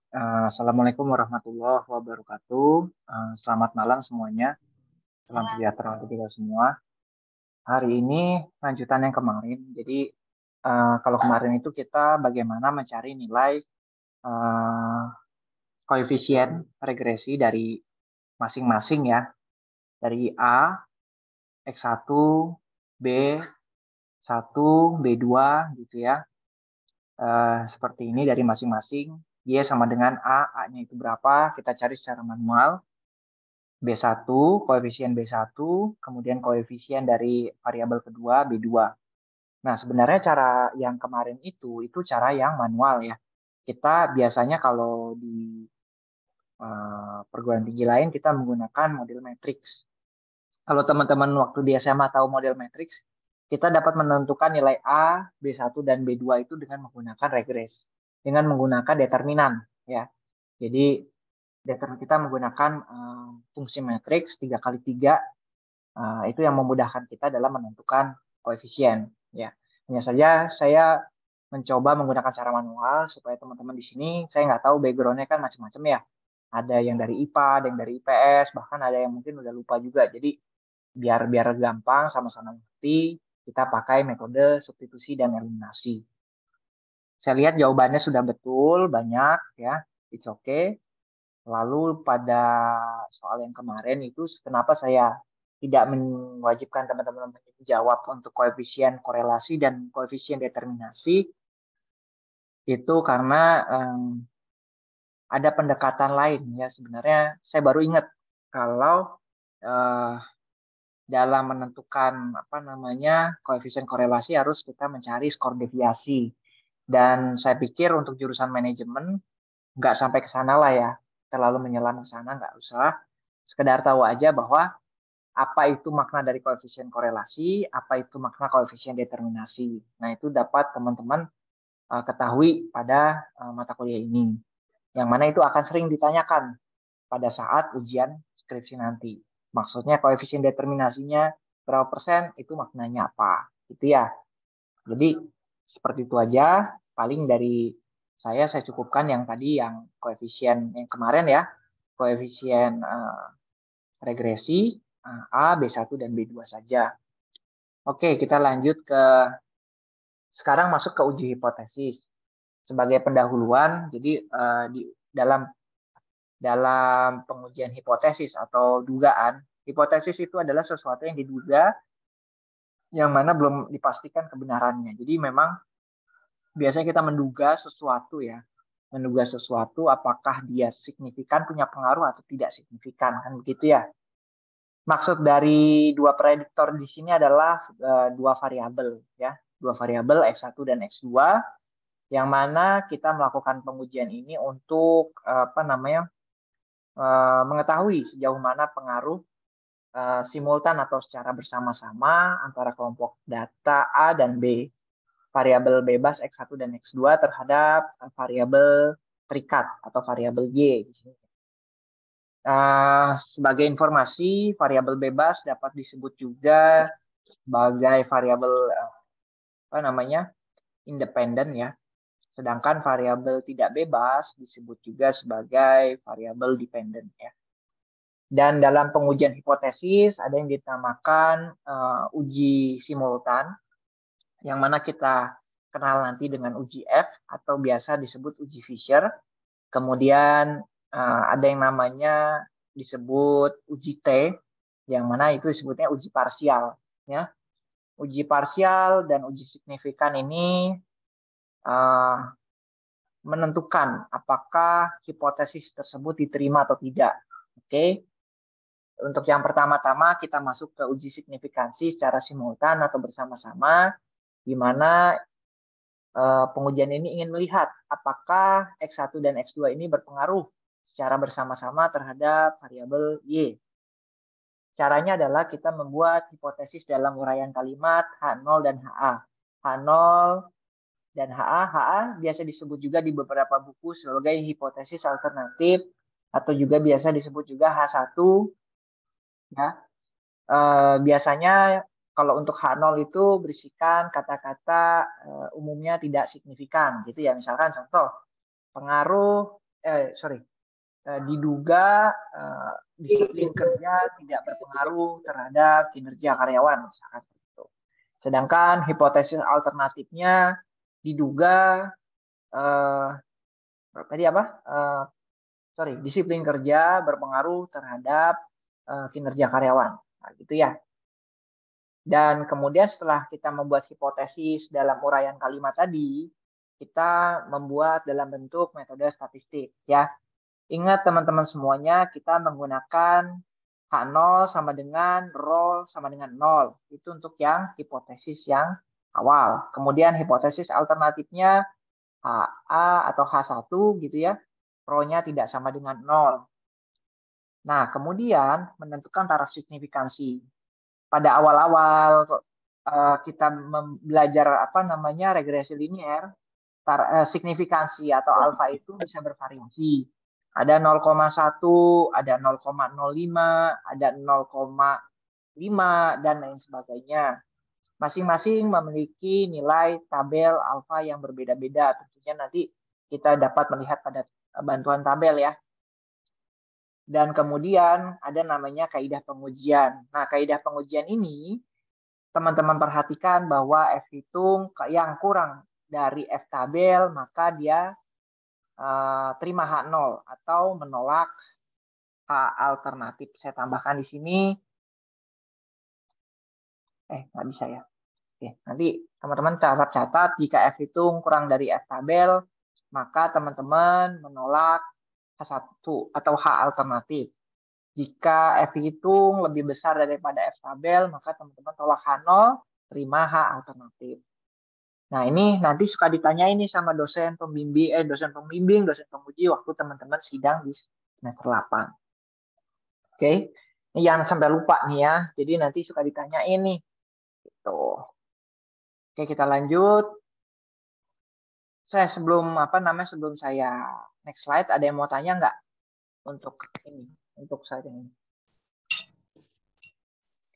Assalamualaikum warahmatullahi wabarakatuh. Selamat malam semuanya. Salam sejahtera untuk kita semua. Hari ini lanjutan yang kemarin. Jadi kalau kemarin itu kita bagaimana mencari nilai eh, koefisien regresi dari masing-masing ya. Dari A, X1, B1, B2 gitu ya. Seperti ini dari masing-masing. Y sama dengan A, A-nya itu berapa? Kita cari secara manual. B1, koefisien B1, kemudian koefisien dari variabel kedua B2. Nah, sebenarnya cara yang kemarin itu cara yang manual ya. Kita biasanya kalau di perguruan tinggi lain kita menggunakan model matriks. Kalau teman-teman waktu di SMA tahu model matriks, kita dapat menentukan nilai A, B1 dan B2 itu dengan menggunakan regres, dengan menggunakan determinan ya. Jadi kita menggunakan fungsi matriks 3 kali 3. Itu yang memudahkan kita dalam menentukan koefisien. Ya, hanya saja saya mencoba menggunakan cara manual supaya teman-teman di sini, saya nggak tahu backgroundnya kan macam-macam ya. Ada yang dari IPA, ada yang dari IPS, bahkan ada yang mungkin udah lupa juga. Jadi biar biar gampang sama-sama ngerti, kita pakai metode substitusi dan eliminasi. Saya lihat jawabannya sudah betul, banyak ya, it's okay. Lalu pada soal yang kemarin itu kenapa saya tidak mewajibkan teman-teman menjawab untuk koefisien korelasi dan koefisien determinasi itu karena ada pendekatan lain ya. Sebenarnya saya baru ingat kalau eh, dalam menentukan apa namanya koefisien korelasi harus kita mencari skor deviasi. Dan saya pikir untuk jurusan manajemen nggak sampai ke sana lah ya, terlalu menyelam ke sana nggak usah. Sekedar tahu aja bahwa apa itu makna dari koefisien korelasi, apa itu makna koefisien determinasi. Nah, itu dapat teman-teman ketahui pada mata kuliah ini. Yang mana itu akan sering ditanyakan pada saat ujian skripsi nanti. Maksudnya koefisien determinasinya berapa persen, itu maknanya apa. Itu ya. Jadi seperti itu aja. Paling dari saya cukupkan yang tadi yang koefisien yang kemarin ya. Koefisien regresi A, B1, dan B2 saja. Oke, kita lanjut ke sekarang masuk ke uji hipotesis. Sebagai pendahuluan, jadi di dalam dalam pengujian hipotesis atau dugaan, hipotesis itu adalah sesuatu yang diduga yang mana belum dipastikan kebenarannya. Jadi memang biasanya kita menduga sesuatu ya, menduga sesuatu apakah dia signifikan punya pengaruh atau tidak signifikan kan begitu ya. Maksud dari dua prediktor di sini adalah dua variabel ya, dua variabel X1 dan X2 yang mana kita melakukan pengujian ini untuk apa namanya mengetahui sejauh mana pengaruh simultan atau secara bersama-sama antara kelompok data A dan B, variabel bebas X1 dan X2 terhadap variabel terikat atau variabel Y di sini. Sebagai informasi, variabel bebas dapat disebut juga sebagai variabel apa namanya independen ya. Sedangkan variabel tidak bebas disebut juga sebagai variabel dependen ya. Dan dalam pengujian hipotesis ada yang dinamakan uji simultan, yang mana kita kenal nanti dengan uji F atau biasa disebut uji Fisher. Kemudian ada yang namanya disebut uji T, yang mana itu disebutnya uji parsial. Ya. Uji parsial dan uji signifikan ini uh, menentukan apakah hipotesis tersebut diterima atau tidak. Oke. Untuk yang pertama-tama kita masuk ke uji signifikansi secara simultan atau bersama-sama, di mana pengujian ini ingin melihat apakah X1 dan X2 ini berpengaruh secara bersama-sama terhadap variabel Y. Caranya adalah kita membuat hipotesis dalam uraian kalimat H0 dan HA. H0 dan HA. HA biasa disebut juga di beberapa buku sebagai hipotesis alternatif atau juga biasa disebut juga H1 ya. Biasanya kalau untuk H0 itu berisikan kata-kata umumnya tidak signifikan gitu ya. Misalkan contoh pengaruh diduga disiplin kerja tidak berpengaruh terhadap kinerja karyawan, misalkan itu. Sedangkan hipotesis alternatifnya diduga tadi apa? Disiplin kerja berpengaruh terhadap kinerja karyawan. Nah, gitu ya. Dan kemudian setelah kita membuat hipotesis dalam uraian kalimat tadi, kita membuat dalam bentuk metode statistik ya. Ingat teman-teman semuanya, kita menggunakan H0 sama dengan rho sama dengan 0. Itu untuk yang hipotesis yang awal. Kemudian hipotesis alternatifnya HA atau H1 gitu ya. Rho-nya tidak sama dengan 0. Nah, kemudian menentukan taraf signifikansi. Pada awal-awal kita belajar regresi linear, signifikansi atau alfa itu bisa bervariasi. Ada 0,1, ada 0,05, ada 0,5, dan lain sebagainya. Masing-masing memiliki nilai tabel alfa yang berbeda-beda. Tentunya nanti kita dapat melihat pada bantuan tabel ya. Dan kemudian ada namanya kaidah pengujian. Nah, kaidah pengujian ini teman-teman perhatikan bahwa F hitung yang kurang dari F tabel, maka dia terima H0 atau menolak H alternatif. Saya tambahkan di sini. Nggak bisa ya. Oke, nanti teman-teman catat jika F hitung kurang dari F tabel, maka teman-teman menolak H1 atau H alternatif. Jika F hitung lebih besar daripada F tabel, maka teman-teman tolak H0, terima H alternatif. Nah, ini nanti suka ditanya ini sama dosen pembimbing, dosen penguji waktu teman-teman sidang di semester 8. Oke, ini jangan sampai lupa nih ya. Jadi nanti suka ditanya ini. Gitu. Oke, kita lanjut. Sebelum saya next slide, ada yang mau tanya nggak untuk ini, untuk slide ini?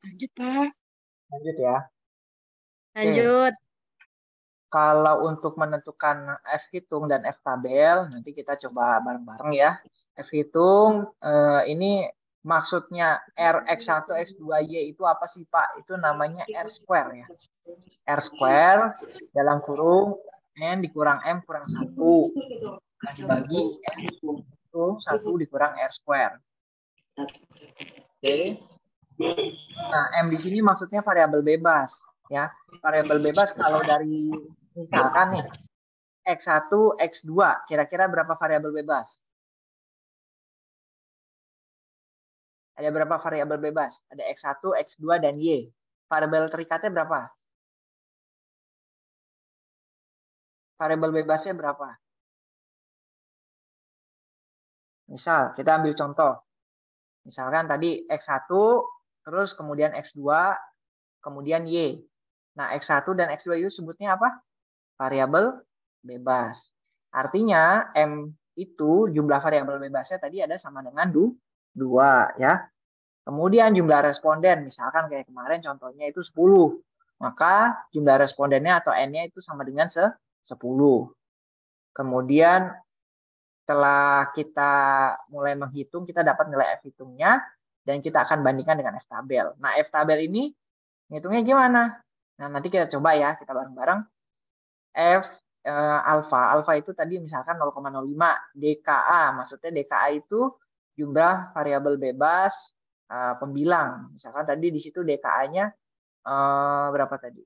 Lanjut, Pak. Lanjut ya. Lanjut. Kalau untuk menentukan F hitung dan F tabel, nanti kita coba bareng-bareng ya. F hitung, ini maksudnya R, X1, X2Y itu apa sih Pak? Itu namanya R square ya. R square dalam kurung N dikurang M kurang 1. Nah, dibagi N itu 1 dikurang R square. Oke. Nah, M di sini maksudnya variabel bebas. Ya, variabel bebas kalau dari misalkan nih X1, X2, kira-kira berapa variabel bebas? Ada berapa variabel bebas? Ada X1, X2, dan Y. Variabel terikatnya berapa? Variabel bebasnya berapa? Misal, kita ambil contoh. Misalkan tadi X1, terus kemudian X2, kemudian Y. Nah, X1 dan X2 itu sebutnya apa? Variabel bebas. Artinya, M itu jumlah variabel bebasnya tadi ada sama dengan 2 ya. Kemudian jumlah responden, misalkan kayak kemarin contohnya itu 10. Maka jumlah respondennya atau N-nya itu sama dengan 10. Kemudian setelah kita mulai menghitung, kita dapat nilai F hitungnya, dan kita akan bandingkan dengan F tabel. Nah, F tabel ini ngitungnya gimana? Nah, nanti kita coba ya, kita bareng-bareng. F alfa itu tadi misalkan 0,05 DKA, maksudnya DKA itu jumlah variabel bebas pembilang. Misalkan tadi di situ DKA-nya berapa tadi?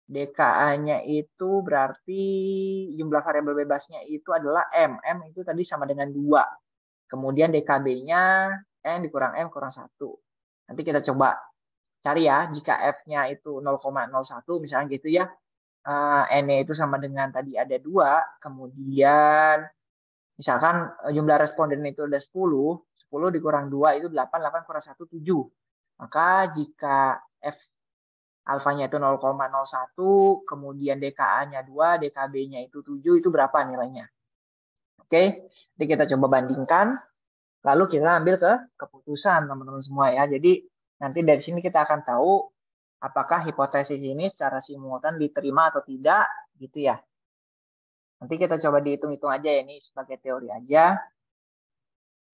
DKA-nya itu berarti jumlah variabel bebasnya itu adalah M. M itu tadi sama dengan 2. Kemudian DKB-nya N dikurang M kurang 1. Nanti kita coba cari ya, jika F-nya itu 0,01 misalnya gitu ya. N-nya itu sama dengan tadi ada 2. Kemudian misalkan jumlah responden itu ada 10. 10 dikurang 2 itu 8. 8 kurang 1, 7. Maka jika F alfanya itu 0,01, kemudian DKA-nya 2, DKB-nya itu 7, itu berapa nilainya? Oke, jadi kita coba bandingkan, lalu kita ambil ke keputusan teman-teman semua ya. Jadi nanti dari sini kita akan tahu apakah hipotesis ini secara simultan diterima atau tidak, gitu ya. Nanti kita coba dihitung-hitung aja ya, ini sebagai teori aja.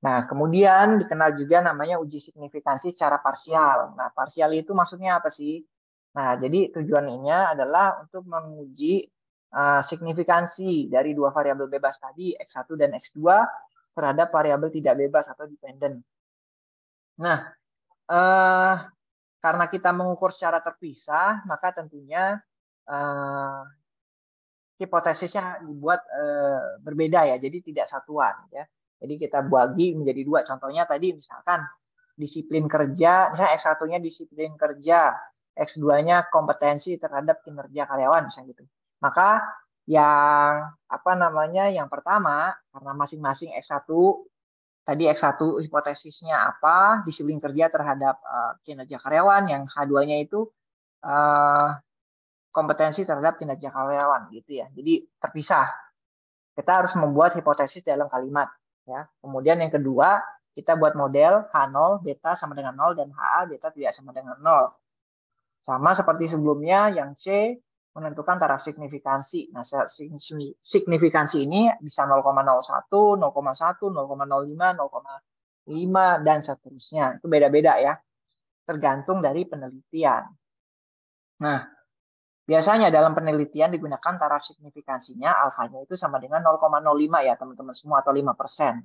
Nah, kemudian dikenal juga namanya uji signifikansi secara parsial. Nah, parsial itu maksudnya apa sih? Nah, jadi tujuannya adalah untuk menguji signifikansi dari dua variabel bebas tadi, X1 dan X2, terhadap variabel tidak bebas atau dependen. Nah, eh, karena kita mengukur secara terpisah, maka tentunya hipotesisnya dibuat berbeda ya, jadi tidak satuan ya. Jadi kita bagi menjadi dua. Contohnya tadi misalkan disiplin kerja, misalnya S1-nya disiplin kerja, X2-nya kompetensi terhadap kinerja karyawan misalnya gitu. Maka yang apa namanya? Yang pertama, karena masing-masing S1 tadi X1 hipotesisnya apa? Disiplin kerja terhadap kinerja karyawan, yang H2-nya itu uh, kompetensi terhadap kinerja karyawan gitu ya. Jadi terpisah. Kita harus membuat hipotesis dalam kalimat ya. Kemudian yang kedua, kita buat model H0 beta sama dengan 0 dan HA beta tidak sama dengan 0. Sama seperti sebelumnya, yang C menentukan taraf signifikansi. Nah, signifikansi ini bisa 0,01, 0,1, 0,05, 0,5 dan seterusnya. Itu beda-beda ya, tergantung dari penelitian. Nah, biasanya dalam penelitian digunakan taraf signifikansinya alfanya itu sama dengan 0,05 ya teman-teman semua, atau 5%.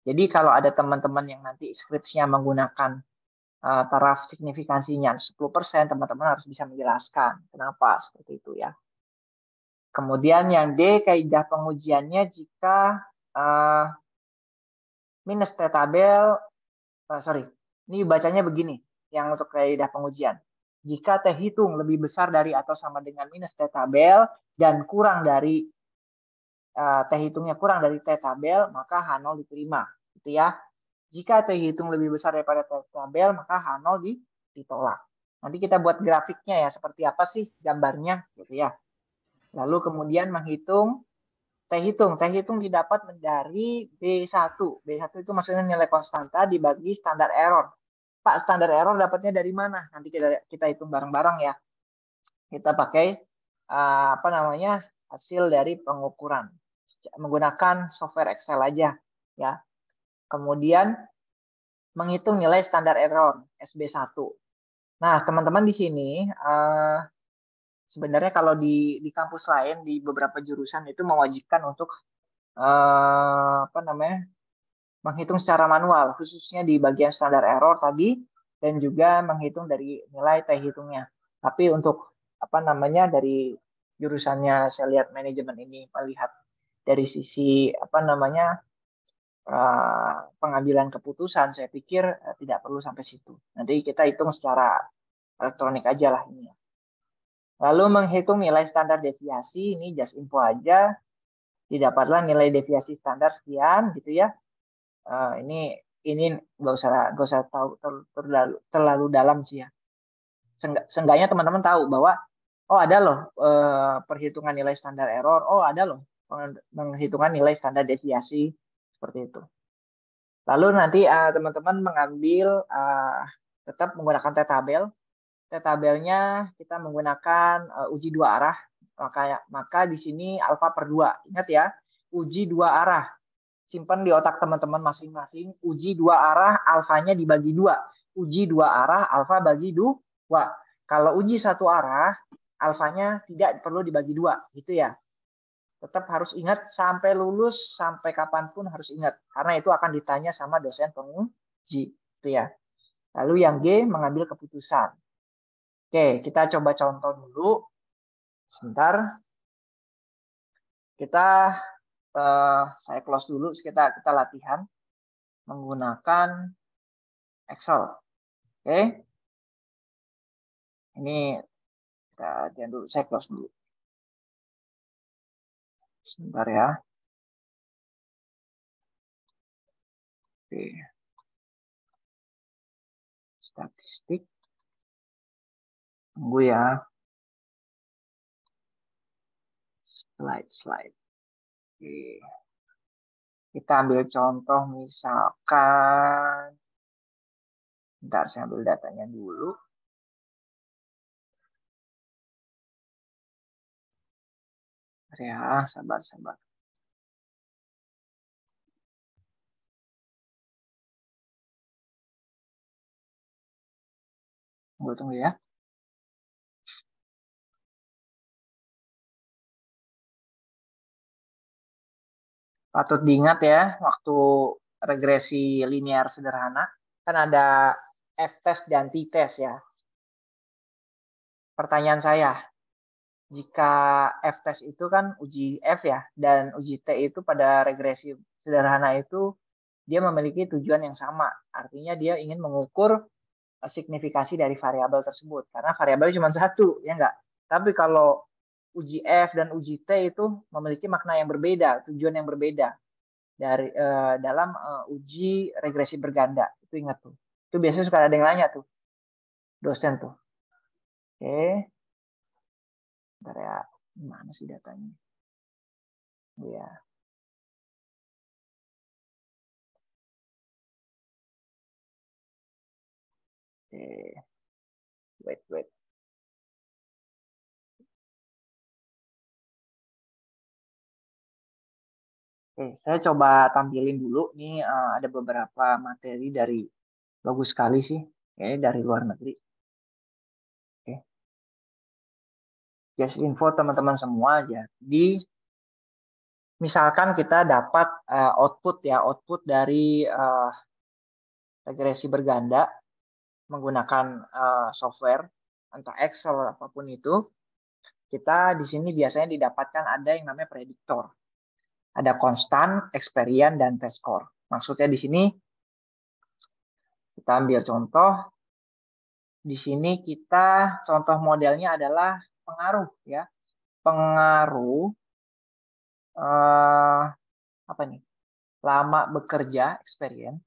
Jadi kalau ada teman-teman yang nanti skripsinya menggunakan taraf signifikansinya 10%, teman-teman harus bisa menjelaskan kenapa seperti itu ya. Kemudian yang D, kaidah pengujiannya jika minus T tabel, sorry, ini bacanya begini, yang untuk kaidah pengujian. Jika T hitung lebih besar dari atau sama dengan minus T tabel dan kurang dari T hitungnya kurang dari T tabel, maka H0 diterima. Gitu ya. Jika T hitung lebih besar daripada T tabel, maka H0 ditolak. Nanti kita buat grafiknya ya, seperti apa sih gambarnya, gitu ya. Lalu kemudian menghitung T hitung. T hitung didapat dari B1. B1 itu maksudnya nilai konstanta dibagi standar error. Pak, standar error dapatnya dari mana? Nanti kita hitung bareng-bareng ya. Kita pakai apa namanya? Hasil dari pengukuran menggunakan software Excel aja ya. Kemudian menghitung nilai standar error SB1. Nah, teman-teman di sini sebenarnya kalau di kampus lain di beberapa jurusan itu mewajibkan untuk apa namanya? Menghitung secara manual, khususnya di bagian standar error tadi dan juga menghitung dari nilai T hitungnya. Tapi untuk apa namanya dari jurusannya saya lihat manajemen ini melihat dari sisi apa namanya pengambilan keputusan, saya pikir tidak perlu sampai situ. Nanti kita hitung secara elektronik aja lah ini. Lalu menghitung nilai standar deviasi, ini just info aja. Didapatlah nilai deviasi standar sekian gitu ya. Ini nggak usah tahu terlalu dalam sih ya. Seenggaknya teman-teman tahu bahwa oh ada loh perhitungan nilai standar error, oh ada loh penghitungan nilai standar deviasi seperti itu. Lalu nanti teman-teman mengambil tetap menggunakan T-tabel. T-tabelnya kita menggunakan uji dua arah. Maka di sini alfa per 2. Ingat ya, uji dua arah. Simpan di otak teman-teman masing-masing. Uji dua arah, alfanya dibagi 2. Uji dua arah, alfa bagi 2. Kalau uji satu arah, alfanya tidak perlu dibagi 2. Gitu ya. Tetap harus ingat sampai lulus, sampai kapanpun harus ingat. Karena itu akan ditanya sama dosen penguji. Gitu ya. Lalu yang G, mengambil keputusan. Oke, kita coba contoh dulu. Sebentar. Saya close dulu, kita latihan menggunakan Excel. Oke. Ini kita latihan dulu, saya close dulu. Sebentar ya. Oke. Statistik. Tunggu ya. Slide. Oke. Kita ambil contoh misalkan. Bentar, saya ambil datanya dulu. Ya, sabar. Tunggu ya. Patut diingat ya, waktu regresi linear sederhana, kan ada F-test dan T-test ya. Pertanyaan saya, jika F-test itu kan uji F ya, dan uji T itu pada regresi sederhana itu, dia memiliki tujuan yang sama. Artinya dia ingin mengukur signifikasi dari variabel tersebut. Karena variabelnya cuma satu, ya enggak? Tapi kalau uji F dan uji T itu memiliki makna yang berbeda, tujuan yang berbeda dari dalam uji regresi berganda. Itu ingat tuh. Itu biasanya suka ada yang nanya tuh, dosen tuh. Oke, bentar ya, mana sih datanya? Ya. Oke, wait. Oke, saya coba tampilin dulu nih ada beberapa materi dari bagus sekali sih, dari luar negeri. Oke, just info teman-teman semua aja. Misalkan kita dapat output dari regresi berganda menggunakan software entah Excel apapun itu, kita di sini biasanya didapatkan ada yang namanya prediktor. Ada konstan, experience, dan test score. Maksudnya di sini kita ambil contoh. Di sini kita contoh modelnya adalah pengaruh ya. Pengaruh apa nih? Lama bekerja, experience,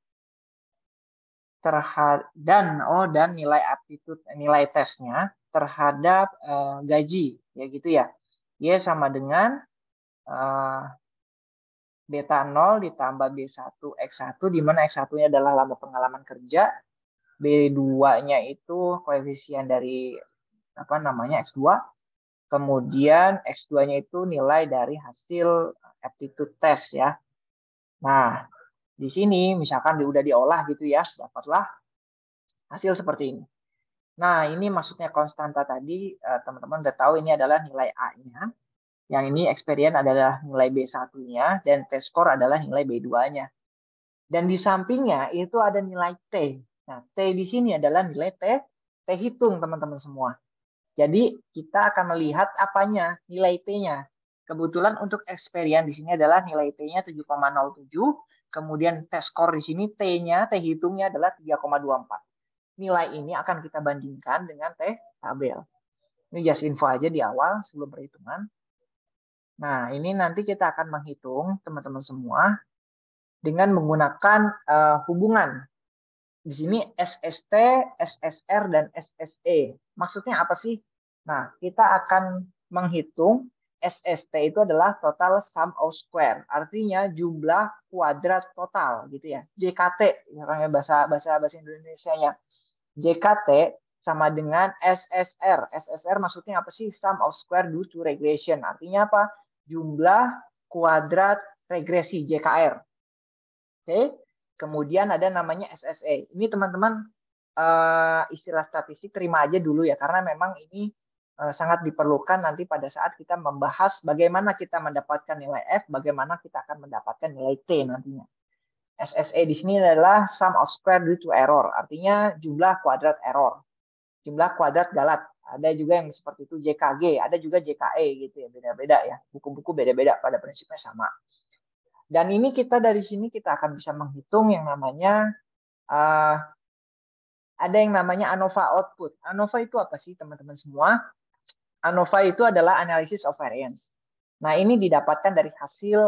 dan nilai aptitude, nilai tesnya terhadap gaji ya gitu ya. Y sama dengan beta 0 ditambah B1 X1, di mana X1-nya adalah lama pengalaman kerja, B2-nya itu koefisien dari apa namanya X2, kemudian X2-nya itu nilai dari hasil aptitude test ya. Nah, di sini misalkan udah diolah gitu ya, dapatlah hasil seperti ini. Nah, ini maksudnya konstanta tadi, teman-teman udah tahu ini adalah nilai A-nya. Yang ini experience adalah nilai B1-nya, dan test score adalah nilai B2-nya. Dan di sampingnya itu ada nilai T. Nah, T di sini adalah nilai T hitung, teman-teman semua. Jadi, kita akan melihat apanya, nilai T-nya. Kebetulan untuk experience di sini adalah nilai T-nya 7,07, kemudian test score di sini T-nya, T hitungnya adalah 3,24. Nilai ini akan kita bandingkan dengan T tabel. Ini just info aja di awal sebelum perhitungan. Nah, ini nanti kita akan menghitung, teman-teman semua, dengan menggunakan hubungan. Di sini SST, SSR, dan SSE. Maksudnya apa sih? Nah, kita akan menghitung SST itu adalah total sum of square. Artinya jumlah kuadrat total gitu ya. JKT, misalnya bahasa Indonesianya. JKT sama dengan SSR. SSR maksudnya apa sih? Sum of square due to regression. Artinya apa? Jumlah kuadrat regresi JKR. Oke. Kemudian ada namanya SSE. Ini teman-teman istilah statistik terima aja dulu ya, karena memang ini sangat diperlukan nanti pada saat kita membahas bagaimana kita mendapatkan nilai F, bagaimana kita akan mendapatkan nilai T nantinya. SSE di sini adalah sum of square due to error, artinya jumlah kuadrat error, jumlah kuadrat galat. Ada juga yang seperti itu JKG, ada juga JKE gitu ya, beda-beda ya. Buku-buku beda-beda, pada prinsipnya sama. Dan ini kita dari sini kita akan bisa menghitung yang namanya ada yang namanya ANOVA output. ANOVA itu apa sih teman-teman semua? ANOVA itu adalah analysis of variance. Nah, ini didapatkan dari hasil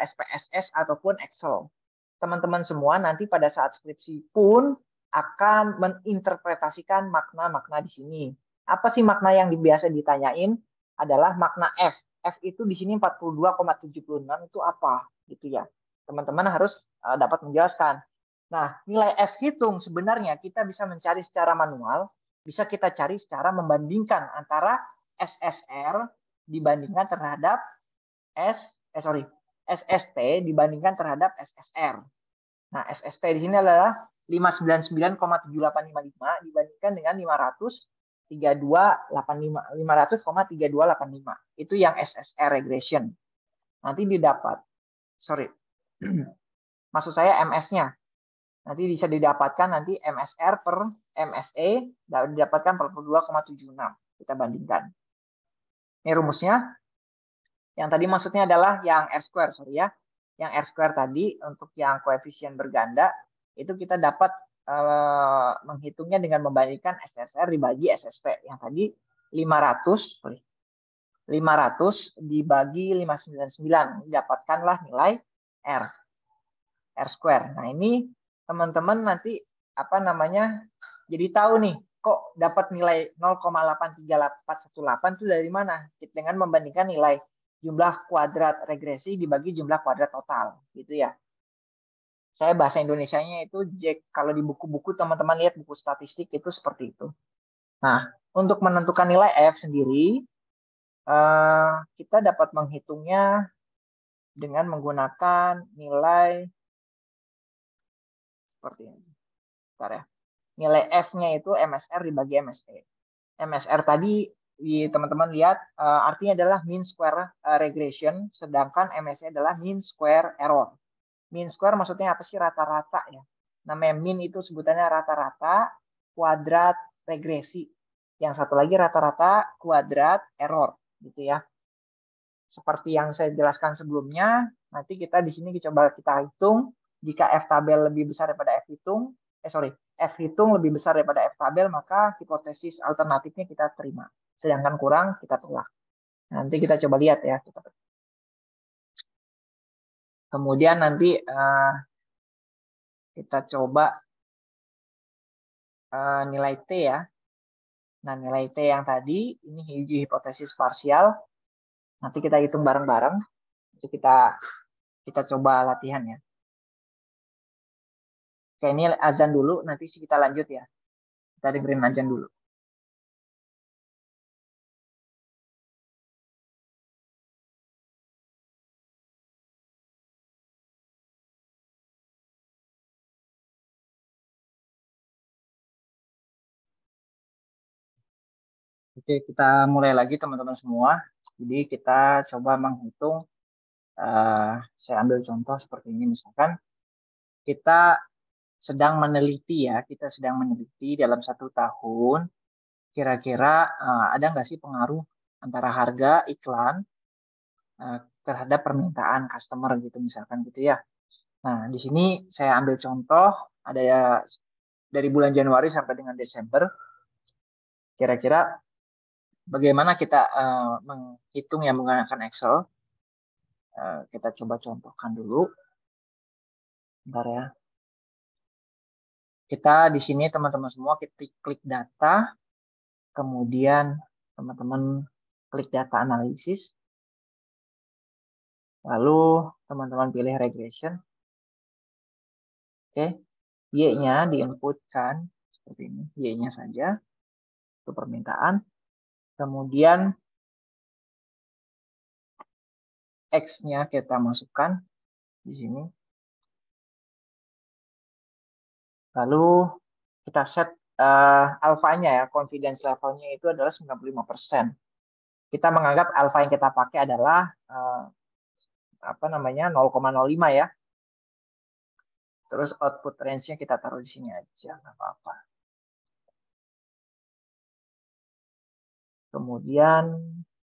SPSS ataupun Excel. Teman-teman semua nanti pada saat skripsi pun akan menginterpretasikan makna-makna di sini. Apa sih makna yang biasa ditanyain? Adalah makna F. F itu di sini 42,76 itu apa? Gitu ya. Teman-teman harus dapat menjelaskan. Nah, nilai F hitung sebenarnya kita bisa mencari secara manual, bisa kita cari secara membandingkan antara SSR dibandingkan terhadap SST dibandingkan terhadap SSR. Nah, SST di sini adalah 599,7855 dibandingkan dengan 500,3285. Itu yang SSR regression. Nanti didapat, maksud saya MS-nya. Nanti bisa didapatkan nanti MSR per MSE didapatkan 42,76. Kita bandingkan. Ini rumusnya. Yang tadi maksudnya adalah yang R square, ya. Yang R square tadi untuk yang koefisien berganda itu kita dapat menghitungnya dengan membandingkan SSR dibagi SST. Yang tadi 500 dibagi 599. Dapatkanlah nilai R square. Nah, ini teman-teman nanti jadi tahu nih kok dapat nilai 0,838418 itu dari mana? Dengan membandingkan nilai jumlah kuadrat regresi dibagi jumlah kuadrat total, gitu ya. Saya bahasa Indonesianya itu kalau di buku-buku teman-teman lihat buku statistik itu seperti itu. Nah, untuk menentukan nilai F sendiri kita dapat menghitungnya dengan menggunakan nilai seperti ini. Bentar ya. Nilai F-nya itu MSR dibagi MSE. MSR tadi teman-teman lihat artinya adalah mean square regression, sedangkan MSE adalah mean square error. Mean square maksudnya apa sih? Rata-rata ya. Namanya mean itu sebutannya rata-rata kuadrat regresi. Yang satu lagi rata-rata kuadrat error, gitu ya. Seperti yang saya jelaskan sebelumnya, nanti kita di sini coba kita hitung jika F tabel lebih besar daripada F hitung, F hitung lebih besar daripada F tabel, maka hipotesis alternatifnya kita terima. Sedangkan kurang, kita tolak. Nanti kita coba lihat ya. Kemudian nanti kita coba nilai T ya. Nah, nilai T yang tadi, ini hipotesis parsial. Nanti kita hitung bareng-bareng. Nanti kita coba latihan ya. Oke, ini azan dulu, nanti kita lanjut ya. Kita dengerin azan dulu. Oke, kita mulai lagi teman-teman semua. Jadi kita coba menghitung, saya ambil contoh seperti ini. Misalkan kita sedang meneliti ya, kita sedang meneliti dalam 1 tahun, kira-kira ada nggak sih pengaruh antara harga iklan terhadap permintaan customer gitu misalkan gitu ya. Nah, di sini saya ambil contoh ada ya dari bulan Januari sampai dengan Desember. Kira-kira bagaimana kita menghitung yang menggunakan Excel? Kita coba contohkan dulu. Bentar ya. Kita di sini teman-teman semua kita klik data, kemudian teman-teman klik data analisis. Lalu teman-teman pilih regression. Oke, Y-nya diinputkan seperti ini, Y-nya saja itu permintaan. Kemudian X-nya kita masukkan di sini. Lalu kita set alfanya ya, confidence levelnya itu adalah 95%. Kita menganggap alfa yang kita pakai adalah 0,05 ya. Terus output range-nya kita taruh di sini aja, nggak apa-apa. Kemudian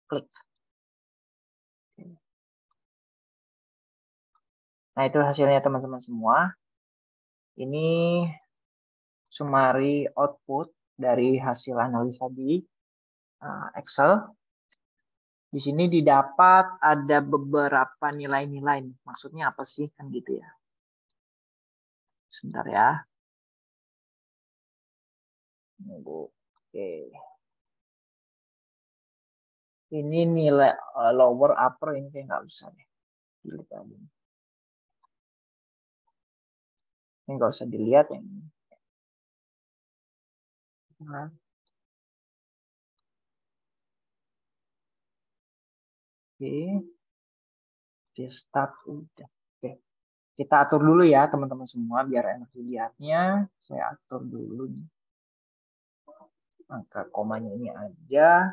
klik. Nah, itu hasilnya teman-teman semua. Ini summary output dari hasil analisa di Excel. Di sini didapat ada beberapa nilai-nilai. Maksudnya apa sih? Kan gitu ya. Sebentar ya. Oke. Ini nilai lower upper ini kayak nggak usah deh. Dilihat aja. Ini nggak usah dilihat yang ini. Nah. Oke. Oke, start udah. Oke. Kita atur dulu ya teman-teman semua biar enak dilihatnya. Saya atur dulu nih. Angka komanya ini aja.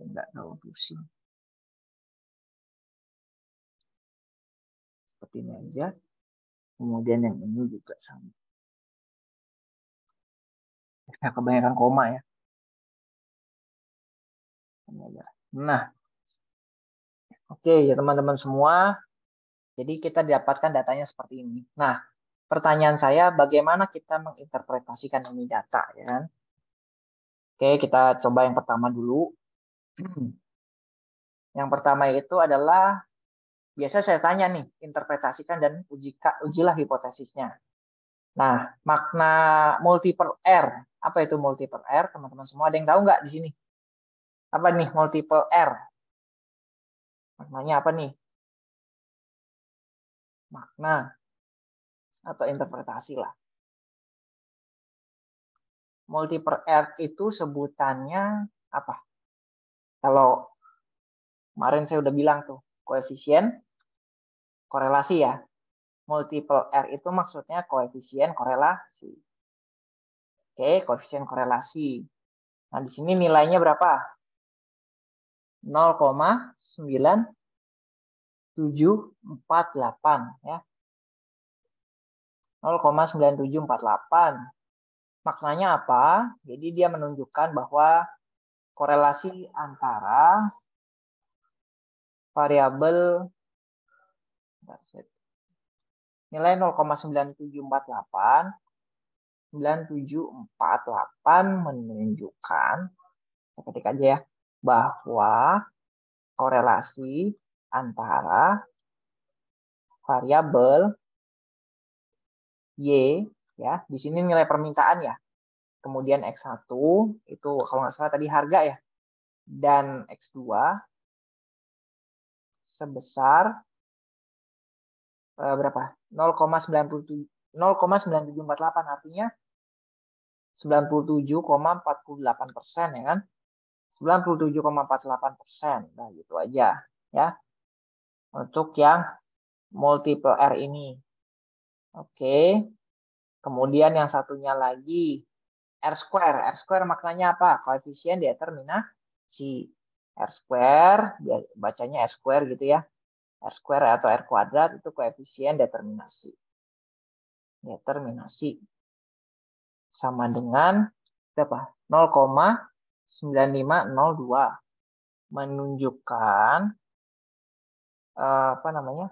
Enggak terlalu pusing. Seperti ini aja. Kemudian yang ini juga sama. Ya, kebanyakan koma ya. Nah, oke ya teman-teman semua. Jadi kita dapatkan datanya seperti ini. Nah, pertanyaan saya bagaimana kita menginterpretasikan ini data ya kan? Oke, kita coba yang pertama dulu. Yang pertama itu adalah biasa saya tanya nih, interpretasikan dan ujilah hipotesisnya. Nah, makna multiple R, apa itu multiple R? Teman-teman semua ada yang tahu nggak di sini? Apa nih multiple R? Maknanya apa nih? Makna atau interpretasi lah. Multiple R itu sebutannya apa? Kalau kemarin saya udah bilang tuh, koefisien korelasi ya. Multiple R itu maksudnya koefisien korelasi. Oke, koefisien korelasi. Nah, di sini nilainya berapa? 0,9748 ya. 0,9748. Maknanya apa? Jadi dia menunjukkan bahwa korelasi antara variabel nilai 0,9748 menunjukkan, saya ketik aja ya, bahwa korelasi antara variabel Y ya, di sini nilai permintaan ya. Kemudian X1 itu kalau nggak salah tadi harga ya. Dan X2 sebesar berapa? 0,9748 artinya 97,48% ya kan? 97,48%. Nah, gitu aja ya. Untuk yang multiple R ini. Oke. Kemudian yang satunya lagi R square. R square maknanya apa? Koefisien determinasi. R square, bacanya R square gitu ya. R square atau R kuadrat itu koefisien determinasi. Determinasi sama dengan berapa? 0,9502 menunjukkan apa namanya?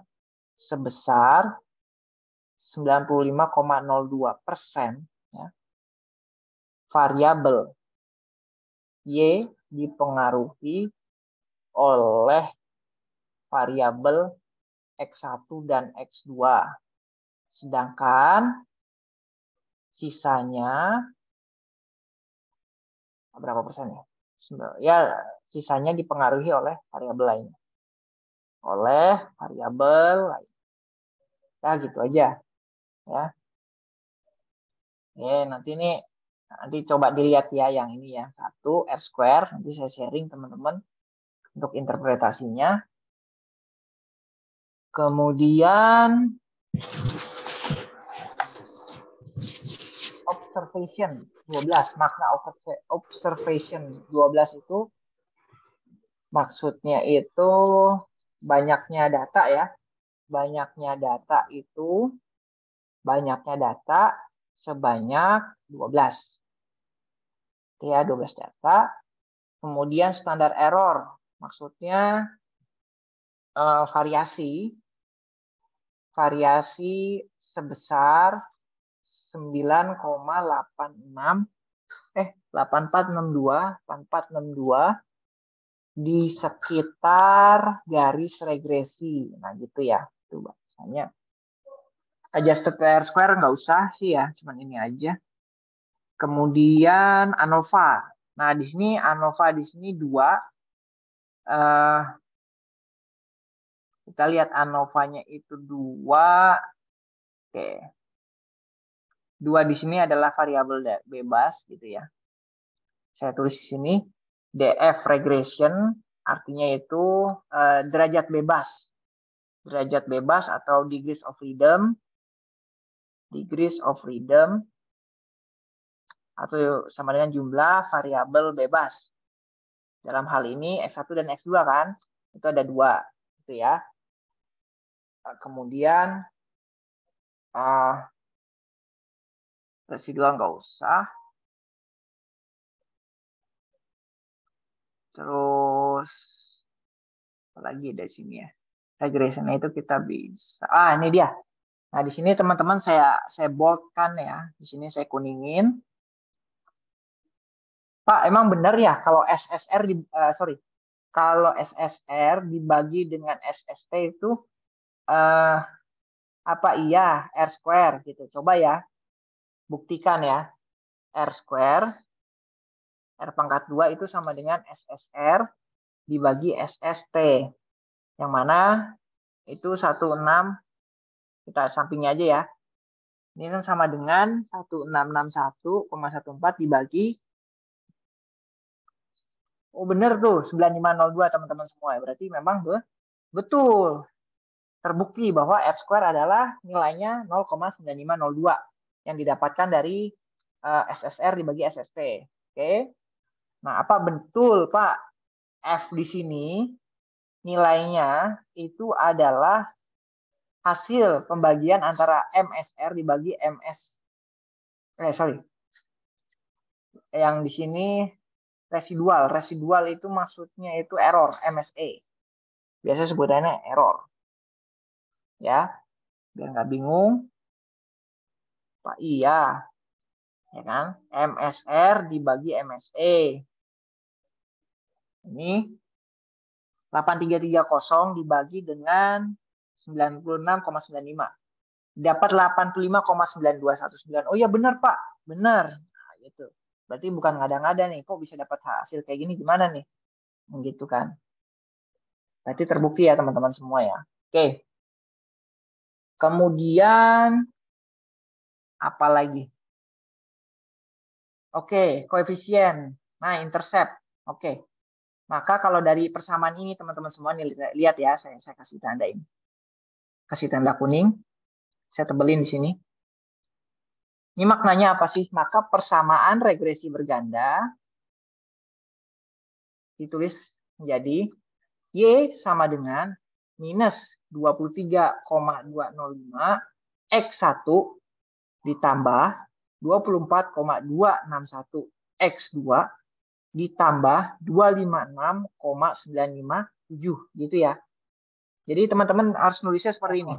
Sebesar 95,02% ya. Variabel Y dipengaruhi oleh variabel X1 dan X2. Sedangkan sisanya berapa persen ya? Ya, sisanya dipengaruhi oleh variabel lainnya. Oleh variabel lain. Ya, gitu aja. Ya. Nanti coba dilihat ya yang ini ya. 1 R square. Nanti saya sharing teman-teman untuk interpretasinya. Kemudian observation 12. Makna observation 12 itu maksudnya itu banyaknya data ya. Banyaknya data sebanyak 12. Ya, 12 data. Kemudian standar error. Maksudnya variasi sebesar 8462 di sekitar garis regresi. Nah, gitu ya. Itu bahasanya. Adjusted R square nggak usah sih ya, cuman ini aja. Kemudian ANOVA. Nah, di sini ANOVA di sini 2. Kita lihat ANOVA-nya itu 2. Oke. 2 di sini adalah variabel bebas gitu ya. Saya tulis di sini DF regression Artinya itu derajat bebas. Derajat bebas atau degrees of freedom. Degrees of freedom atau sama dengan jumlah variabel bebas. Dalam hal ini S1 dan S2 kan, itu ada 2. Gitu ya. Kemudian residual nggak usah. Terus lagi dari sini ya. Regression itu kita bisa. Ini dia. Nah, di sini teman-teman saya boldkan ya. Di sini saya kuningin. Pak, emang benar ya kalau SSR kalau SSR dibagi dengan SST itu apa iya R square gitu. Coba ya. Buktikan ya. R square R pangkat 2 itu sama dengan SSR dibagi SST. Yang mana itu 16, kita sampingnya aja ya. Ini kan sama dengan 1661,14 dibagi. Oh benar tuh, 9502 teman-teman semua. Berarti memang betul. Terbukti bahwa R square adalah nilainya 0,9502 yang didapatkan dari SSR dibagi SST. Oke. Nah, apa betul Pak? F di sini nilainya itu adalah hasil pembagian antara MSR dibagi yang di sini residual. Residual itu maksudnya itu error, MSA. Biasa sebutannya error. Ya, biar nggak bingung. Pak iya. Ya kan? MSR dibagi MSA. Ini 8330 dibagi dengan 96,95. Dapat 85,9219. Oh iya benar Pak, benar. Nah, gitu. Berarti bukan ngada-ngada nih, kok bisa dapat hasil kayak gini gimana nih? Gitu kan. Berarti terbukti ya teman-teman semua ya. Oke. Kemudian apa lagi? Oke, koefisien. Nah, intercept. Oke. Maka kalau dari persamaan ini teman-teman semua nih lihat ya, saya kasih tanda ini. Kasih tanda kuning. Saya tebelin di sini. Ini maknanya apa sih? Maka persamaan regresi berganda ditulis menjadi Y sama dengan minus 23,205 X1 ditambah 24,261 X2 ditambah 256,957 gitu ya. Jadi teman-teman harus nulisnya seperti ini.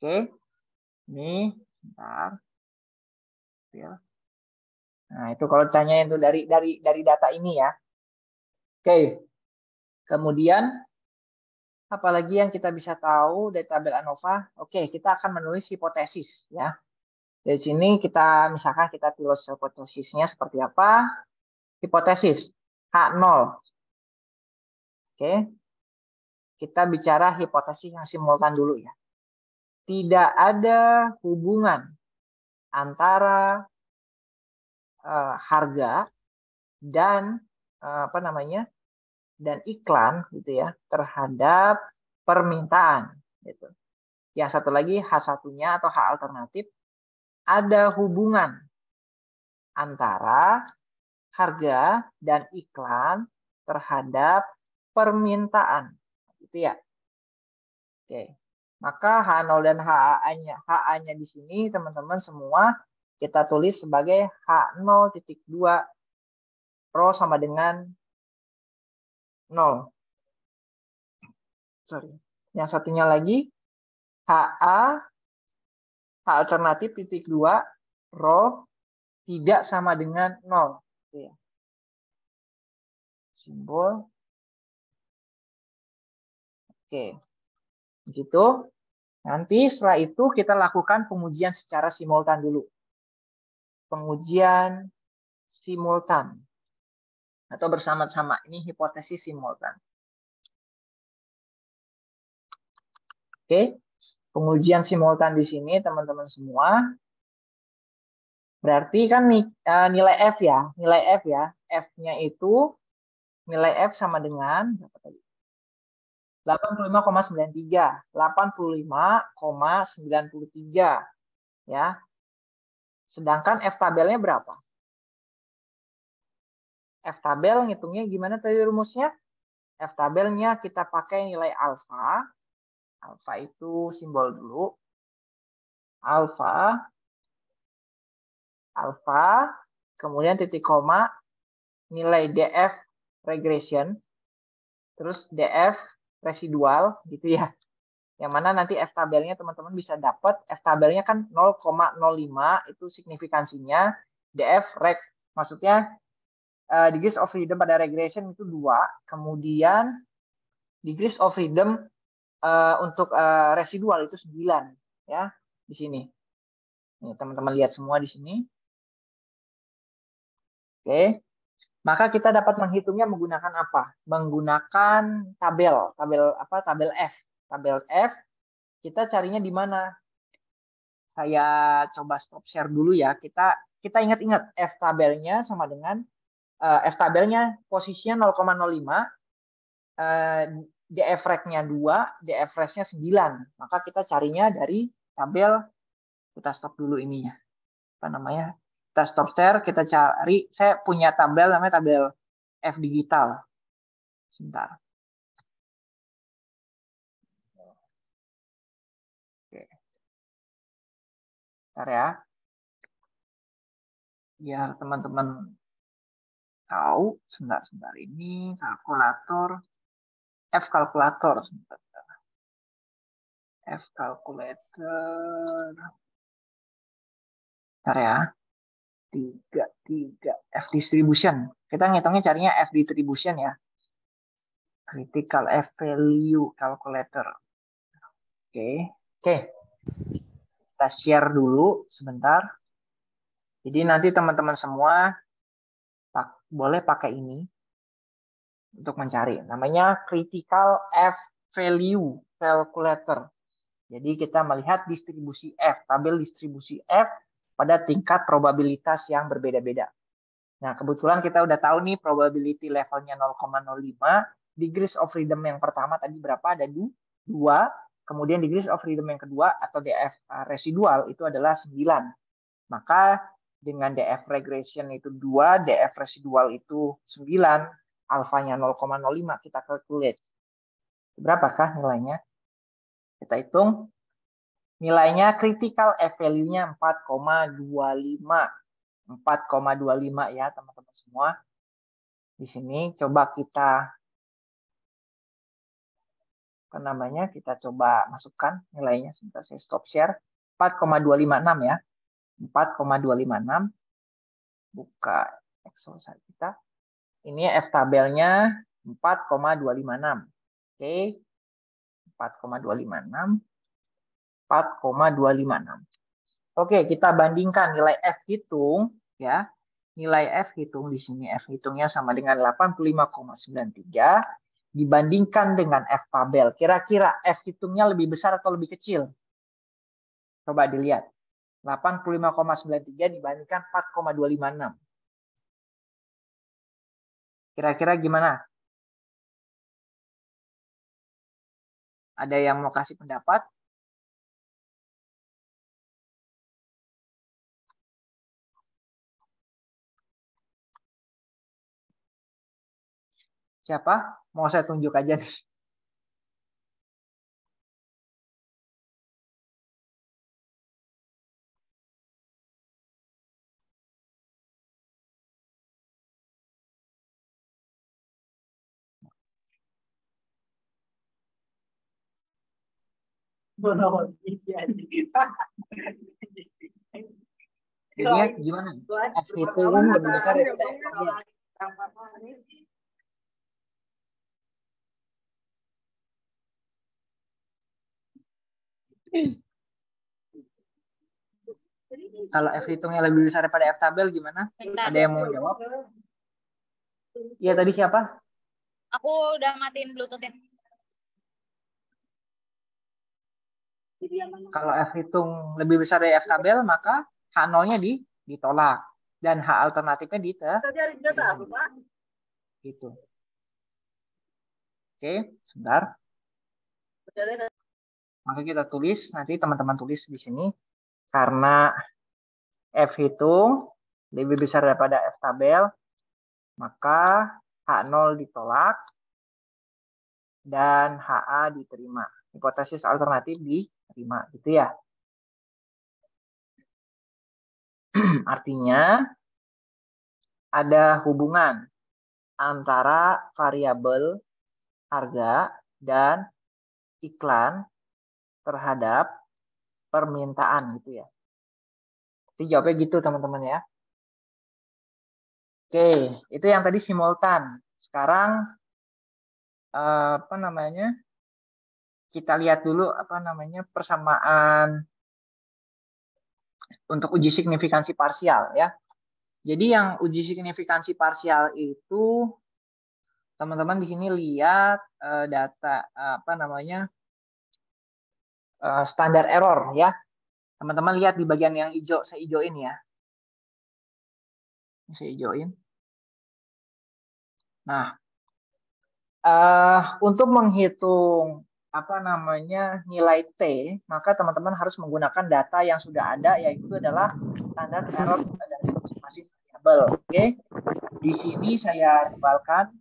Oke. Ini bentar. Nah, itu kalau ditanya itu dari data ini ya. Oke. Kemudian apalagi yang kita bisa tahu dari tabel ANOVA? Oke, kita akan menulis hipotesis ya. Dari sini kita misalkan kita tulis hipotesisnya seperti apa? Hipotesis H0. Oke. Kita bicara hipotesis yang simultan dulu ya. Tidak ada hubungan antara harga dan dan iklan gitu ya terhadap permintaan gitu. Yang satu lagi H1-nya atau H alternatif, ada hubungan antara harga dan iklan terhadap permintaan gitu ya. Oke. Maka H0 dan HA-nya di sini teman-teman semua kita tulis sebagai H0.2 Rho sama dengan 0. Sorry. Yang satunya lagi HA H alternatif titik 2 Rho tidak sama dengan 0. Oke. Simbol. Oke. Begitu. Nanti setelah itu kita lakukan pengujian secara simultan dulu. Pengujian simultan. Atau bersama-sama. Ini hipotesis simultan. Oke. Pengujian simultan di sini teman-teman semua. Berarti kan nilai F ya. Nilai F ya. F-nya itu nilai F sama dengan berapa tadi? 85,93. 85,93. Ya. Sedangkan F tabelnya berapa? F tabel ngitungnya gimana tadi rumusnya? F tabelnya kita pakai nilai alfa. Alfa itu simbol dulu. Alfa. Alfa. Kemudian titik koma. Nilai DF regression. Terus DF residual gitu ya. Yang mana nanti F tabelnya teman-teman bisa dapat. F tabelnya kan 0,05 itu signifikansinya. DF reg. Maksudnya degrees of freedom pada regression itu 2. Kemudian degrees of freedom untuk residual itu 9 ya di sini. Nih teman-teman lihat semua di sini. Oke. Maka kita dapat menghitungnya menggunakan apa? Menggunakan tabel apa? Tabel F. Tabel F kita carinya di mana? Saya coba stop share dulu ya. Kita ingat-ingat F tabelnya sama dengan F tabelnya posisinya 0,05, DF reg-nya 2, DF res-nya 9. Maka kita carinya dari tabel, kita stop dulu ininya. Apa namanya? Kita stop share, kita cari, saya punya tabel namanya tabel F digital. Sebentar. Oke. Bentar ya. Biar teman-teman tahu, sebentar ini kalkulator, F kalkulator. Sebentar. F calculator. Bentar ya. 3 F distribution. Kita ngitungnya carinya F distribution ya. Critical F value calculator. Oke. Kita share dulu sebentar. Jadi nanti teman-teman semua boleh pakai ini untuk mencari. Namanya critical F value calculator. Jadi kita melihat distribusi F, tabel distribusi F pada tingkat probabilitas yang berbeda-beda. Nah, kebetulan kita udah tahu nih probability levelnya 0,05. Degrees of freedom yang pertama tadi berapa? Ada 2. Kemudian degrees of freedom yang kedua atau DF residual itu adalah 9. Maka dengan DF regression itu 2, DF residual itu 9, alfanya 0,05 kita calculate. Berapakah nilainya? Kita hitung. Nilainya critical F value-nya 4,25. 4,25 ya teman-teman semua. Di sini coba kita kita coba masukkan nilainya. Sebentar saya stop share. 4,256 ya. 4,256. Buka Excel kita. Ini F tabelnya 4,256. Oke. 4,256. 4,256. Oke, kita bandingkan nilai F hitung ya. Nilai F hitung di sini F hitungnya sama dengan 85,93 dibandingkan dengan F tabel. Kira-kira F hitungnya lebih besar atau lebih kecil? Coba dilihat. 85,93 dibandingkan 4,256. Kira-kira gimana? Ada yang mau kasih pendapat? Siapa? Mau saya tunjuk aja nih. Jadinya gimana? F itu lebih besar daripada F tabel. Kalau F hitungnya lebih besar daripada F tabel gimana? Ada yang mau jawab? Iya tadi siapa? Aku udah matiin Bluetooth-nya. Kalau F hitung lebih besar dari F tabel, maka H0-nya ditolak. Dan H alternatifnya gitu. Oke, sebentar. Maka kita tulis, nanti teman-teman tulis di sini. Karena F hitung lebih besar daripada F tabel, maka H0 ditolak dan HA diterima. Hipotesis alternatif diterima, gitu ya. Artinya ada hubungan antara variabel harga dan iklan terhadap permintaan, gitu ya. Jadi jawabnya gitu teman-teman ya. Oke, itu yang tadi simultan. Sekarang apa namanya? Kita lihat dulu apa namanya persamaan untuk uji signifikansi parsial ya. Jadi yang uji signifikansi parsial itu teman-teman di sini lihat data apa namanya standar error ya. Teman-teman lihat di bagian yang hijau, saya hijauin ya. Saya hijauin. Nah, untuk menghitung apa namanya nilai T, maka teman-teman harus menggunakan data yang sudah ada, yaitu adalah standar error dari masing-masing variabel. Oke, di sini saya sebalkan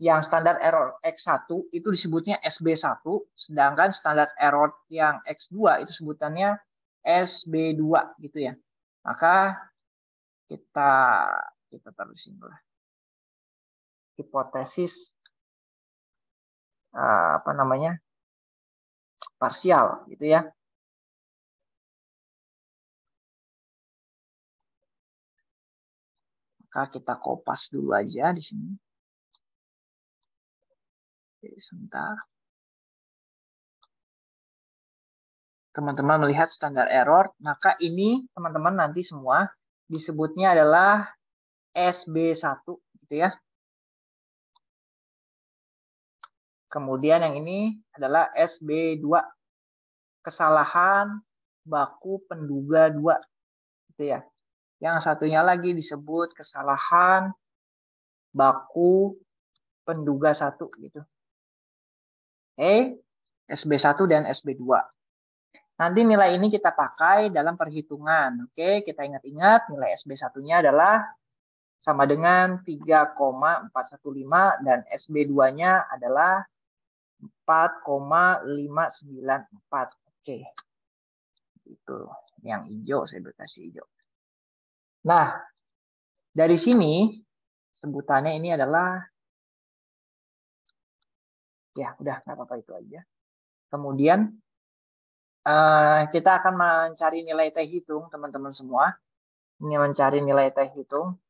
yang standar error X1 itu disebutnya SB1, sedangkan standar error yang X2 itu sebutannya SB2 gitu ya. Maka kita taruh sini lah. Hipotesis apa namanya? Parsial gitu ya. Maka kita kopas dulu aja di sini. Oke, sebentar. Teman-teman melihat standar error, maka ini teman-teman nanti semua disebutnya adalah SB1 gitu ya. Kemudian yang ini adalah SB2, kesalahan baku penduga 2 gitu ya. Yang satunya lagi disebut kesalahan baku penduga 1 gitu. SB1 dan SB2. Nanti nilai ini kita pakai dalam perhitungan. Oke, kita ingat-ingat nilai SB1-nya adalah sama dengan 3,415 dan SB2-nya adalah 4,594. Oke. Itu yang hijau, saya kasih hijau. Nah, dari sini sebutannya ini adalah ya udah nggak apa-apa itu aja. Kemudian kita akan mencari nilai T hitung teman-teman semua. Ini mencari nilai T hitung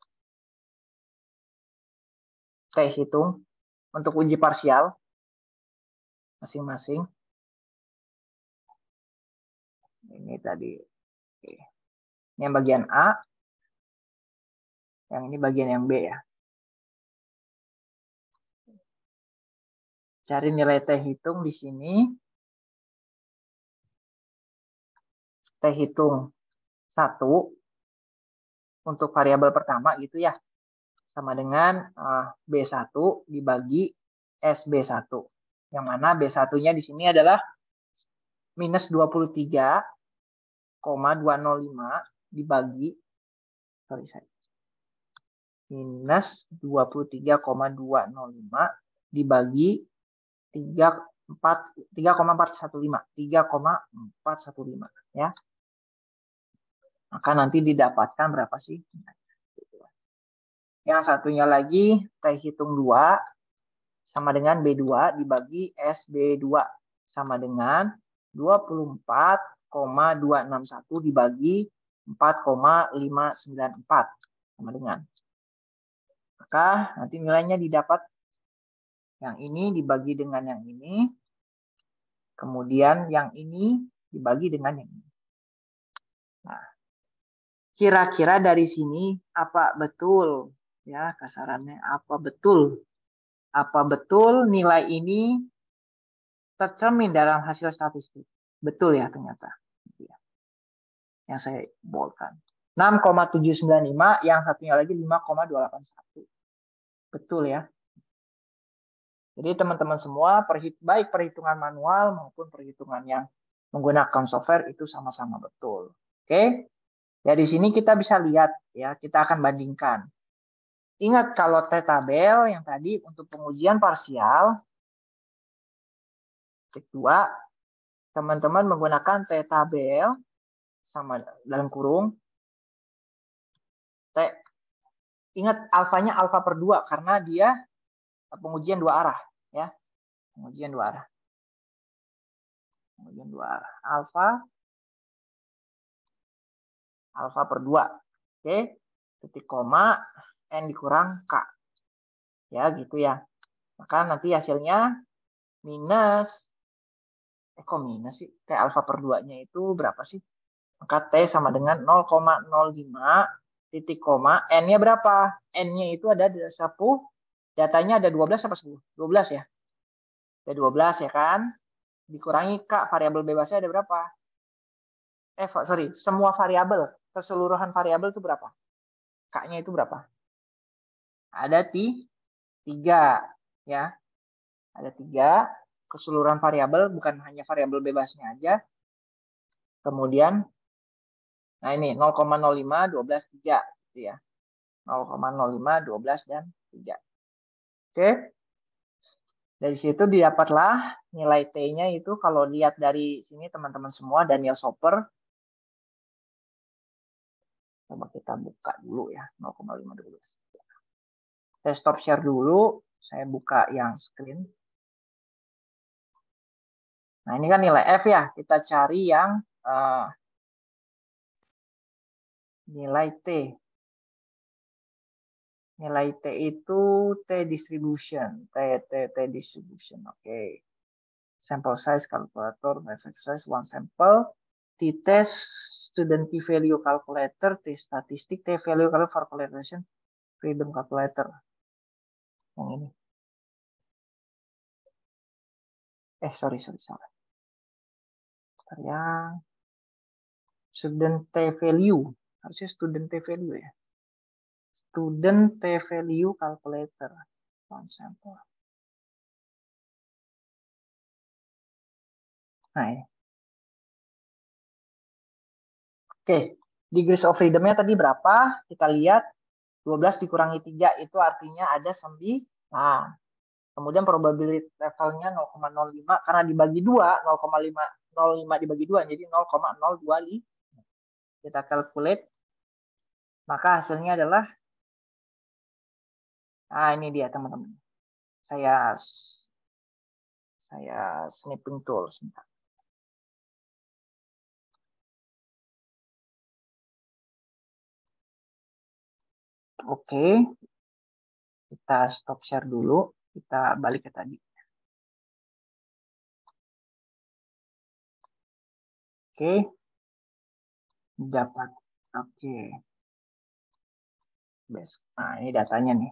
untuk uji parsial masing-masing. Ini tadi. Oke. Ini yang bagian A. Yang ini bagian yang B ya. Cari nilai T hitung di sini. T hitung 1 untuk variabel pertama gitu ya. Sama dengan B1 dibagi SB1. Yang mana B1-nya di sini adalah minus 23,205 dibagi minus 23,205 dibagi 3,415 ya. Maka nanti didapatkan berapa sih? Yang satunya lagi T hitung 2 sama dengan B2 dibagi SB2 sama dengan 24,261 dibagi 4,594 sama dengan. Maka nanti nilainya didapat yang ini dibagi dengan yang ini. Kemudian yang ini dibagi dengan yang ini. Nah, kira-kira dari sini apa betul ya kasarannya apa betul nilai ini tercermin dalam hasil statistik? Betul ya ternyata. Yang saya bolkan. 6,795, yang satunya lagi 5,281. Betul ya. Jadi teman-teman semua, baik perhitungan manual maupun perhitungan yang menggunakan software itu sama-sama betul. Oke? Dari sini kita bisa lihat ya, kita akan bandingkan. Ingat kalau T-tabel yang tadi untuk pengujian parsial, cek 2, teman-teman menggunakan T-tabel sama dalam kurung T. Ingat alfanya alfa per 2 karena dia pengujian 2 arah ya. Pengujian 2 arah. Pengujian 2 arah. Alfa per 2. Oke. Titik koma N dikurang K. Ya, gitu ya. Maka nanti hasilnya minus kok minus sih? T alfa per 2-nya itu berapa sih? Maka T sama dengan 0,05 titik koma. N-nya berapa? N-nya itu ada 10. Datanya ada 12 apa 10? 12 ya. Ada 12 ya kan? Dikurangi K, variabel bebasnya ada berapa? Sorry, semua variabel. Keseluruhan variabel itu berapa? K-nya itu berapa? Ada 3 ya. Ada 3 keseluruhan variabel, bukan hanya variabel bebasnya aja. Kemudian, nah ini 0,05, 12, 3. Gitu ya. 0,05, 12, dan 3. Oke. Dari situ didapatlah nilai T-nya itu kalau lihat dari sini teman-teman semua, Daniel Soper. Coba kita buka dulu ya, 0,5, 12. Saya stop share dulu, saya buka yang screen. Nah ini kan nilai F ya, kita cari yang nilai T. Nilai T itu T distribution. T distribution. Oke. Sample size calculator, exercise, one sample. T-test, student T-value calculator, T-statistic, T-value calculation, freedom calculator. Yang ini. Sorry. Yang student T-value. Harusnya student T-value ya. Student T-value calculator. One sample. Nah, ya. Oke, degrees of freedom-nya tadi berapa? Kita lihat 12 dikurangi 3 itu artinya ada 9. Kemudian probability levelnya 0,05 karena dibagi 2, 0,505 dibagi 2 jadi 0,025. Kita calculate. Maka hasilnya adalah ini dia teman-teman. Saya snipping tool sebentar. Oke. Kita stop share dulu. Kita balik ke tadi. Oke. Dapat. Oke. Nah, ini datanya nih.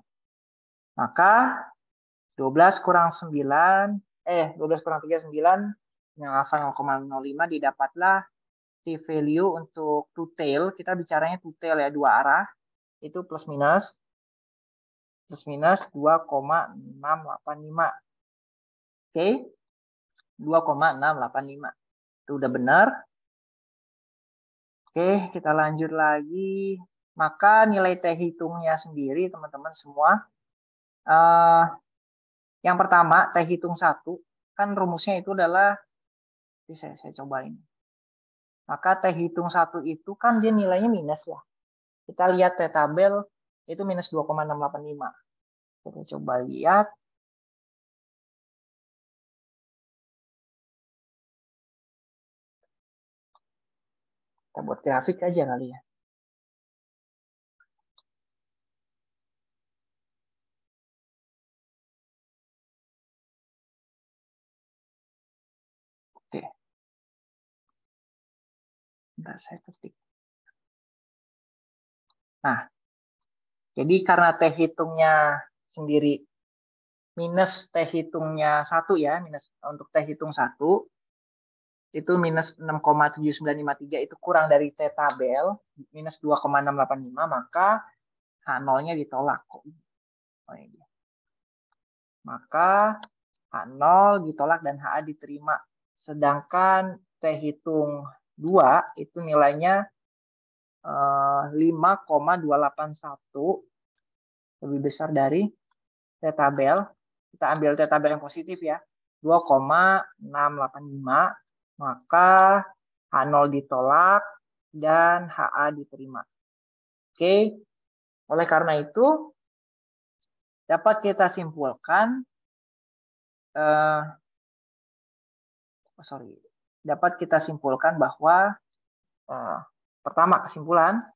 Maka 12 kurang 9, 12 kurang 3, 9, yang alfa 0,05 didapatlah T-value untuk two tail. Kita bicaranya two tail ya, 2 arah. Itu plus minus 2,685. Oke. 2,685. Itu udah benar. Oke, kita lanjut lagi. Maka nilai T hitungnya sendiri, teman-teman semua. Yang pertama, T hitung 1. Kan rumusnya itu adalah, saya cobain. Maka T hitung 1 itu kan dia nilainya minus ya. Kita lihat T tabel itu minus 2,685. Kita coba lihat. Kita buat grafik aja kali ya. Oke. Bentar, saya ketik. Nah, jadi karena T hitungnya sendiri minus T hitungnya 1 ya, minus untuk T hitung 1 itu minus 6,7953 itu kurang dari T tabel minus 2,685, maka H0-nya ditolak kok. Maka H0 ditolak dan HA diterima. Sedangkan T hitung 2 itu nilainya 5,281, lebih besar dari T tabel. Kita ambil T tabel yang positif ya, 2,685, maka H0 ditolak dan HA diterima. Oke, oleh karena itu dapat kita simpulkan bahwa pertama kesimpulannya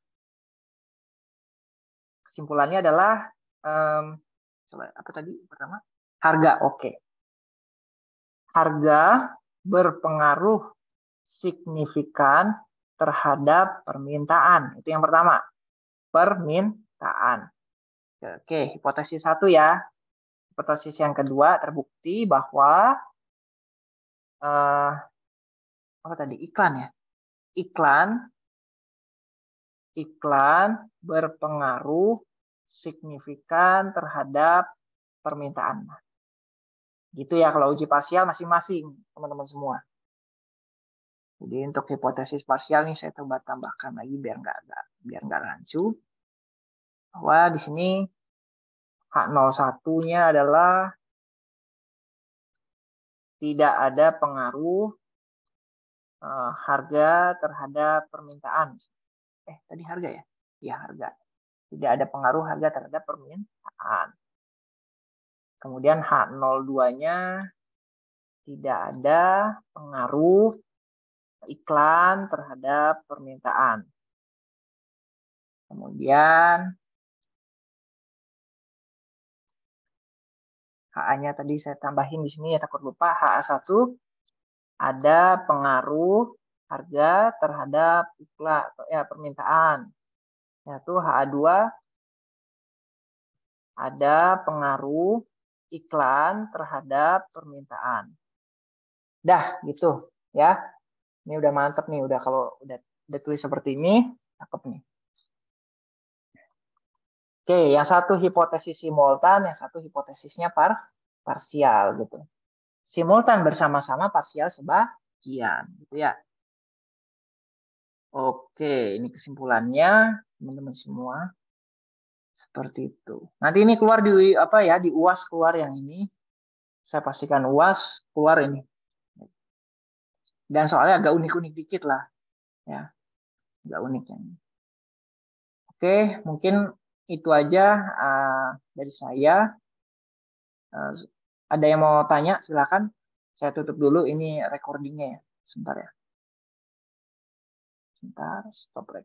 adalah apa tadi pertama? Harga. Oke. Harga berpengaruh signifikan terhadap permintaan. Itu yang pertama. Permintaan. Oke, hipotesis 1 ya. Hipotesis yang kedua, terbukti bahwa apa tadi? Iklan ya. Iklan berpengaruh signifikan terhadap permintaan. Gitu ya kalau uji parsial masing-masing teman-teman semua. Jadi untuk hipotesis parsial ini saya coba tambahkan lagi biar nggak rancu. Bahwa di sini H01-nya adalah tidak ada pengaruh harga terhadap permintaan. Tadi harga ya? Iya, harga. Tidak ada pengaruh harga terhadap permintaan. Kemudian H02-nya tidak ada pengaruh iklan terhadap permintaan. Kemudian HA-nya tadi saya tambahin di sini ya, takut lupa. HA1 ada pengaruh harga terhadap iklan ya permintaan. Yaitu HA2 ada pengaruh iklan terhadap permintaan. Dah gitu ya. Ini udah mantep nih, udah kalau udah tulis seperti ini, cakep nih. Oke, yang satu hipotesis simultan, yang satu hipotesisnya parsial gitu. Simultan bersama-sama, parsial sebagian gitu ya. Oke, ini kesimpulannya teman-teman semua. Seperti itu. Nanti ini keluar di apa ya, di UAS keluar yang ini. Saya pastikan UAS keluar ini. Dan soalnya agak unik-unik dikit lah. Ya, agak unik yang ini. Oke, mungkin itu aja dari saya. Ada yang mau tanya, silakan. Saya tutup dulu ini recordingnya ya. Sebentar ya. Sebentar, stop record.